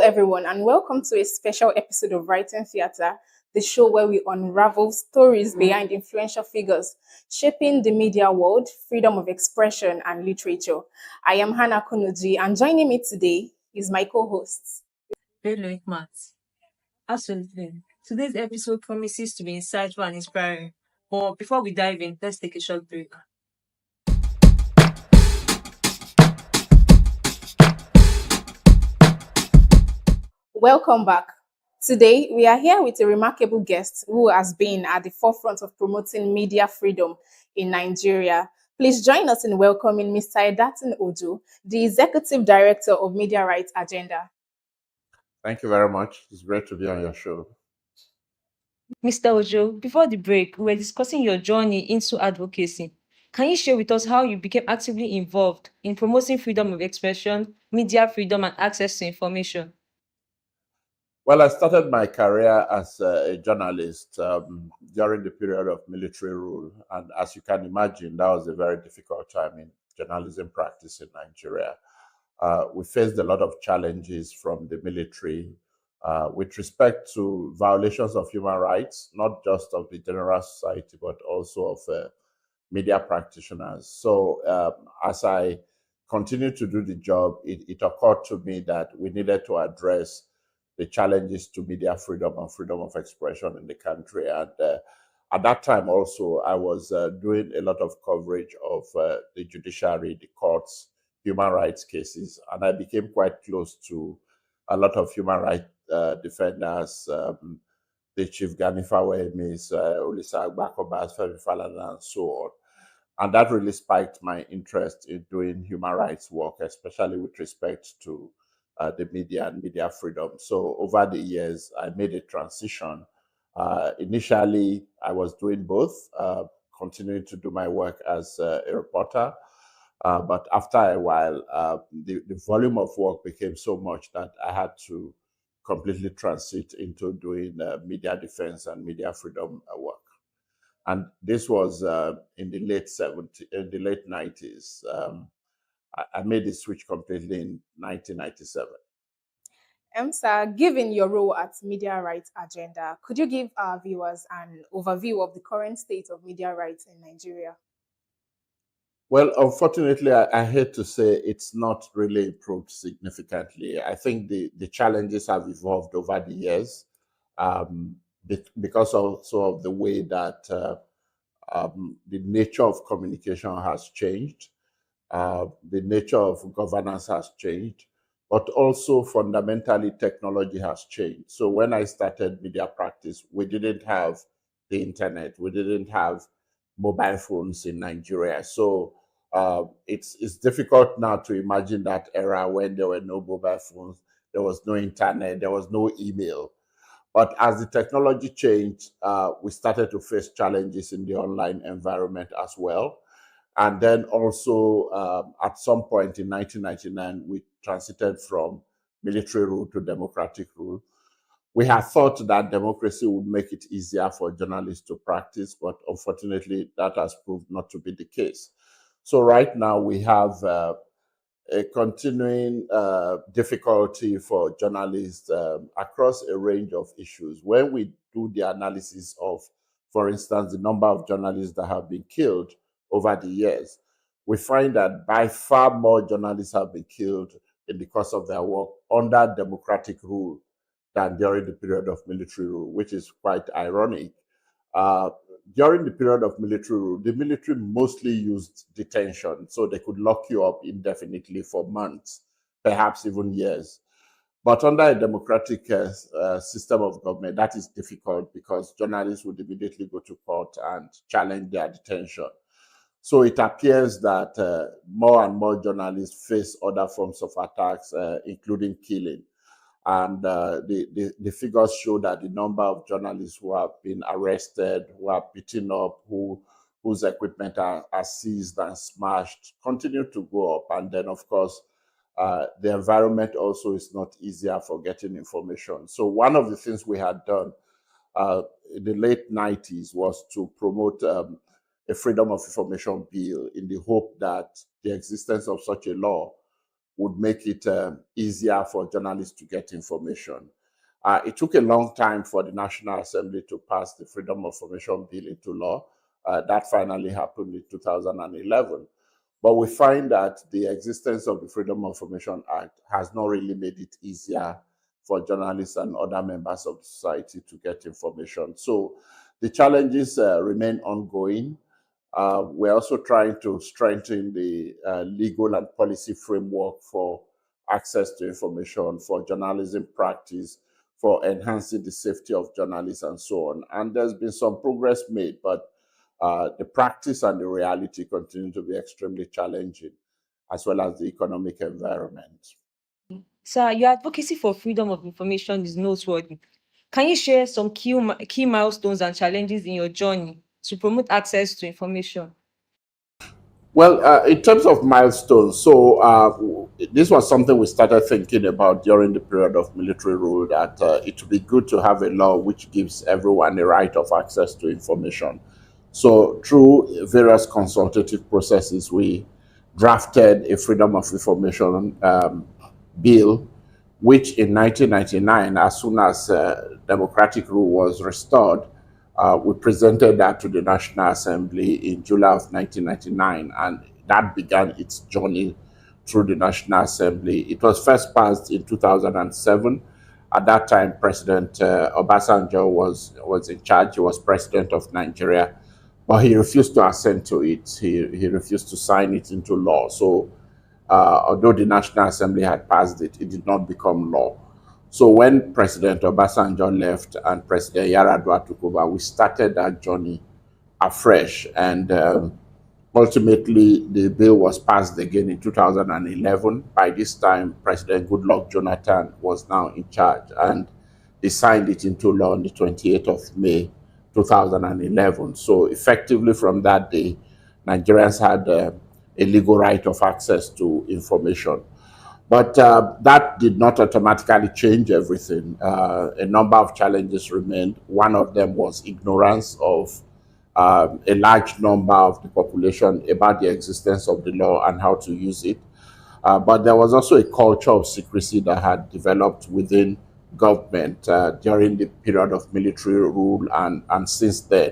everyone, and welcome to a special episode of Writing Theatre, the show where we unravel stories behind influential figures shaping the media world, freedom of expression, and literature. I am Hannah Kunuji, and joining me today is my co-host. Bello, Hiqmat. Absolutely. Today's episode promises to be insightful and inspiring. But before we dive in, let's take a short break. Welcome back. Today, we are here with a remarkable guest who has been at the forefront of promoting media freedom in Nigeria. Please join us in welcoming Mr. Edetaen Ojo, the Executive Director of Media Rights Agenda. Thank you very much. It's great to be on your show. Mr. Ojo, before the break, we were discussing your journey into advocacy. Can you share with us how you became actively involved in promoting freedom of expression, media freedom, and access to information? Well, I started my career as a journalist during the period of military rule. And as you can imagine, that was a very difficult time in journalism practice in Nigeria. We faced a lot of challenges from the military with respect to violations of human rights, not just of the general society, but also of media practitioners. So as I continued to do the job, it occurred to me that we needed to address the challenges to media freedom and freedom of expression in the country. And at that time also, I was doing a lot of coverage of the judiciary, the courts, human rights cases, and I became quite close to a lot of human rights defenders, the Chief Ganifa Ms. Olisa Agbakobas, Femi Falana, and so on. And that really spiked my interest in doing human rights work, especially with respect to the media and media freedom. So over the years, I made a transition. Initially, I was doing both, continuing to do my work as a reporter. But after a while, the volume of work became so much that I had to completely transit into doing media defense and media freedom work. And this was in the late 90s. I made the switch completely in 1997. Sir, given your role at Media Rights Agenda, could you give our viewers an overview of the current state of media rights in Nigeria? Well, unfortunately, I hate to say it's not really improved significantly. I think the challenges have evolved over the years because also of the way that the nature of communication has changed, the nature of governance has changed, but also fundamentally technology has changed. So when I started media practice, we didn't have the internet, we didn't have mobile phones in Nigeria. So it's difficult now to imagine that era when there were no mobile phones, there was no internet, there was no email. But as the technology changed, we started to face challenges in the online environment as well. And then also, at some point in 1999, we transited from military rule to democratic rule. We had thought that democracy would make it easier for journalists to practice, but unfortunately, that has proved not to be the case. So right now, we have a continuing difficulty for journalists across a range of issues. When we do the analysis of, for instance, the number of journalists that have been killed over the years, we find that by far more journalists have been killed in the course of their work under democratic rule than during the period of military rule, which is quite ironic. During the period of military rule, the military mostly used detention, so they could lock you up indefinitely for months, perhaps even years. But under a democratic system of government, that is difficult because journalists would immediately go to court and challenge their detention. So it appears that more and more journalists face other forms of attacks, including killing. And the figures show that the number of journalists who have been arrested, who are beaten up, whose equipment are seized and smashed, continue to go up. And then, of course, the environment also is not easier for getting information. So one of the things we had done in the late 90s was to promote a freedom of information bill in the hope that the existence of such a law would make it easier for journalists to get information. It took a long time for the National Assembly to pass the Freedom of Information Bill into law. That finally happened in 2011. But we find that the existence of the Freedom of Information Act has not really made it easier for journalists and other members of society to get information. So the challenges remain ongoing. We're also trying to strengthen the legal and policy framework for access to information, for journalism practice, for enhancing the safety of journalists, and so on. And there's been some progress made, but the practice and the reality continue to be extremely challenging, as well as the economic environment. Sir, your advocacy for freedom of information is noteworthy. Can you share some key milestones and challenges in your journey to promote access to information? Well, in terms of milestones, so this was something we started thinking about during the period of military rule, that it would be good to have a law which gives everyone the right of access to information. So through various consultative processes, we drafted a Freedom of Information bill, which in 1999, as soon as democratic rule was restored, we presented that to the National Assembly in July of 1999, and that began its journey through the National Assembly. It was first passed in 2007. At that time, President Obasanjo was in charge. He was president of Nigeria, but he refused to assent to it. He refused to sign it into law. So although the National Assembly had passed it, it did not become law. So when President Obasanjo left and President Yaradua took over, we started that journey afresh. And ultimately, the bill was passed again in 2011. By this time, President Goodluck Jonathan was now in charge, and they signed it into law on the 28th of May, 2011. So effectively from that day, Nigerians had a legal right of access to information. But that did not automatically change everything. A number of challenges remained. One of them was ignorance of a large number of the population about the existence of the law and how to use it. But there was also a culture of secrecy that had developed within government during the period of military rule and since then.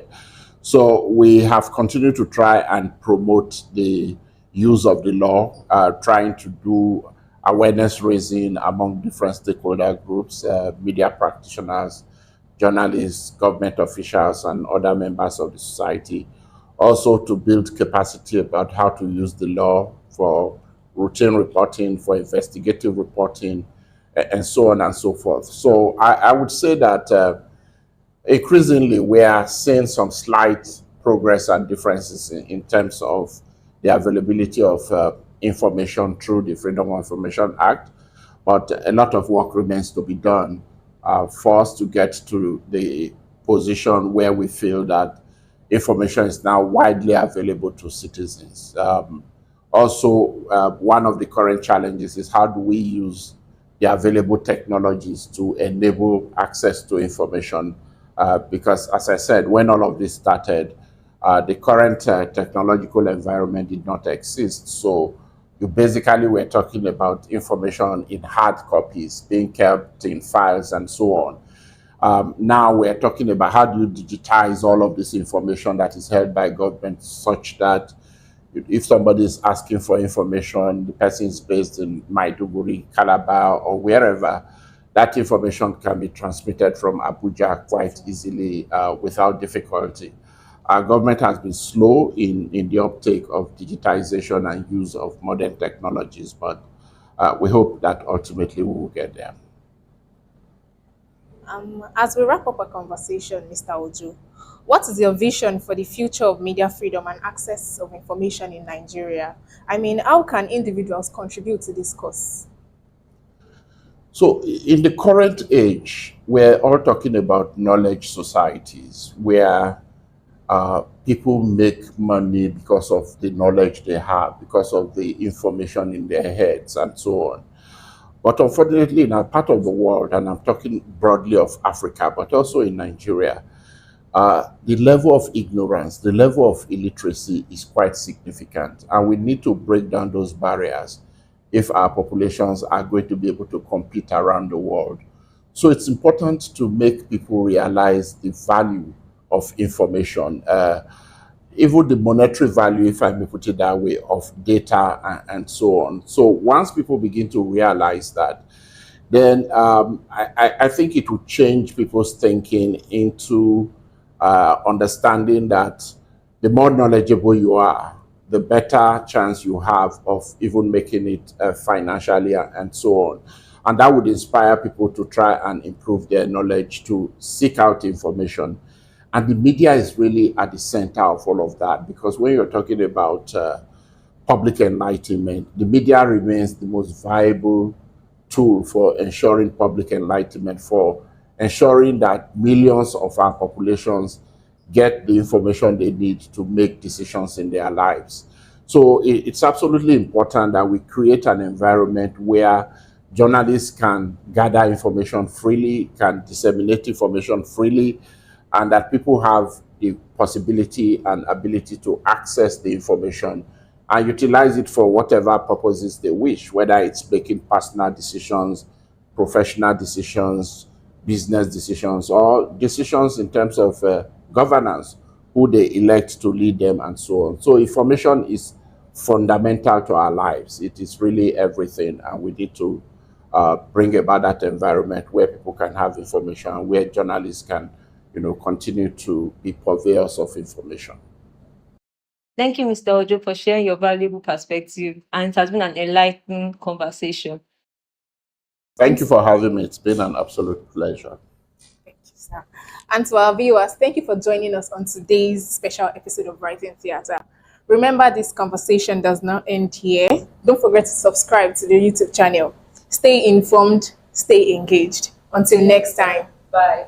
So we have continued to try and promote the use of the law, trying to do awareness raising among different stakeholder groups, media practitioners, journalists, government officials, and other members of the society. Also to build capacity about how to use the law for routine reporting, for investigative reporting, and so on and so forth. So I would say that increasingly we are seeing some slight progress and differences in terms of the availability of information through the Freedom of Information Act, but a lot of work remains to be done for us to get to the position where we feel that information is now widely available to citizens. Also, one of the current challenges is how do we use the available technologies to enable access to information? Because, as I said, when all of this started, the current technological environment did not exist. So you basically were talking about information in hard copies being kept in files and so on. Now we're talking about how do you digitize all of this information that is held by government such that if somebody is asking for information, the person is based in Maiduguri, Calabar, or wherever, that information can be transmitted from Abuja quite easily without difficulty. Our government has been slow in the uptake of digitization and use of modern technologies, but we hope that ultimately we will get there. As we wrap up our conversation, Mr. Ojo, what is your vision for the future of media freedom and access of information in Nigeria? I mean, how can individuals contribute to this cause? So in the current age, we're all talking about knowledge societies where people make money because of the knowledge they have, because of the information in their heads and so on. But unfortunately, in our part of the world, and I'm talking broadly of Africa, but also in Nigeria, the level of ignorance, the level of illiteracy is quite significant. And we need to break down those barriers if our populations are going to be able to compete around the world. So it's important to make people realize the value of information, even the monetary value, if I may put it that way, of data and so on. So once people begin to realize that, then I think it will change people's thinking into understanding that the more knowledgeable you are, the better chance you have of even making it financially and so on. And that would inspire people to try and improve their knowledge, to seek out information. And the media is really at the center of all of that, because when you're talking about public enlightenment, the media remains the most viable tool for ensuring public enlightenment, for ensuring that millions of our populations get the information they need to make decisions in their lives. So it's absolutely important that we create an environment where journalists can gather information freely, can disseminate information freely, and that people have the possibility and ability to access the information and utilize it for whatever purposes they wish, whether it's making personal decisions, professional decisions, business decisions, or decisions in terms of governance, who they elect to lead them, and so on. So information is fundamental to our lives. It is really everything, and we need to bring about that environment where people can have information, where journalists can, continue to be purveyors of information. Thank you, Mr. Ojo, for sharing your valuable perspective, and it has been an enlightening conversation. Thank you for having me. It's been an absolute pleasure. Thank you, sir. And to our viewers, thank you for joining us on today's special episode of Writing Theatre. Remember, this conversation does not end here. Don't forget to subscribe to the YouTube channel. Stay informed, stay engaged. Until next time. Bye.